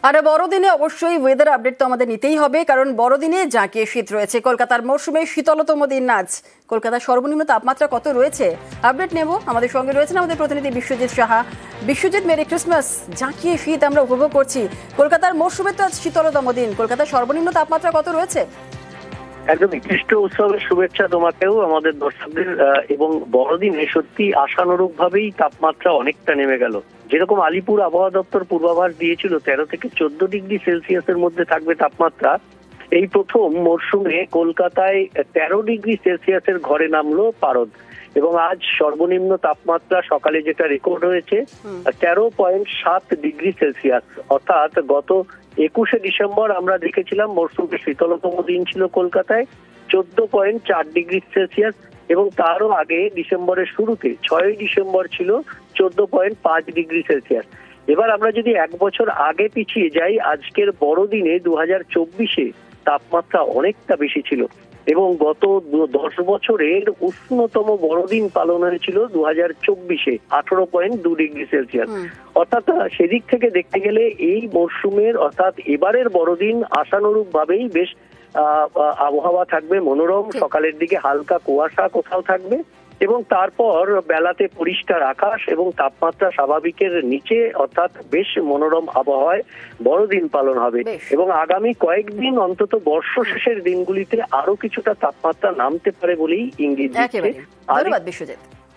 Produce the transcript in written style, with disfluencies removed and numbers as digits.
আর বড়দিনে অবশ্যই weather update তো আমাদের নিতেই হবে, কারণ বড়দিনে জাঁকিয়ে শীত রয়েছে। কলকাতার মরশুমে শীতলতম দিন আজ। কলকাতার সর্বনিম্ন তাপমাত্রা কত রয়েছে আপডেট নেব। আমাদের সঙ্গে রয়েছেন আমাদের প্রতিনিধি বিশ্বজিৎ সাহা। Biswajit, merry Christmas. জাঁকিয়ে শীত আমরা উপভোগ করছি। কলকাতার মরশুমে তো আজ শীতলতম দিন। কলকাতার সর্বনিম্ন তাপমাত্রা কত রয়েছে? একদম খ্রিস্ট উৎসবের শুভেচ্ছা তোমাকেও, আমাদের দর্শকদের। এবং বড়দিনে সত্যি আশানুরূপ ভাবেই তাপমাত্রা অনেকটা নেমে গেল। যেরকম আলিপুর আবহাওয়া দপ্তর পূর্বাভাস দিয়েছিল 13 থেকে 14 ডিগ্রি সেলসিয়াসের মধ্যে থাকবে তাপমাত্রা, এই প্রথম মরশুমে কলকাতায় 13 ডিগ্রি সেলসিয়াসের ঘরে নামলো পারদ। এবং আজ সর্বনিম্ন তাপমাত্রা সকালে যেটা রেকর্ড হয়েছে 13.7 ডিগ্রি সেলসিয়াস। অর্থাৎ গত 21শে ডিসেম্বর আমরা দেখেছিলাম মরশুমের শীতলতম দিন ছিল কলকাতায় 14.4 ডিগ্রি সেলসিয়াস, এবং তারও আগে ডিসেম্বরের শুরুতে 6ই ডিসেম্বর ছিল 14.5 ডিগ্রি সেলসিয়াস। এবার আমরা যদি এক বছর আগে পিছিয়ে যাই, আজকের বড়দিনে 2024-এ তাপমাত্রা অনেকটা বেশি ছিল, এবং গত 10 বছরের উষ্ণতম বড়দিন পালন হয়েছিল 2024-এ 18.2 ডিগ্রি সেলসিয়াস। অর্থাৎ সেদিক থেকে দেখতে গেলে এই মরশুমের অর্থাৎ এবারের বড়দিন আশানুরূপ ভাবেই বেশ আবহাওয়া থাকবে মনোরম। সকালের দিকে হালকা কুয়াশা কোথাও থাকবে, এবং তারপর বেলাতে পরিষ্কার আকাশ এবং তাপমাত্রা স্বাভাবিকের নিচে, অর্থাৎ বেশ মনোরম আবহাওয়ায় বড়দিন পালন হবে। এবং আগামী কয়েকদিন অন্তত বর্ষ শেষের দিনগুলিতে আরো কিছুটা তাপমাত্রা নামতে পারে বলেই ইঙ্গিত দিচ্ছে। ধন্যবাদ বিশ্বজিৎ।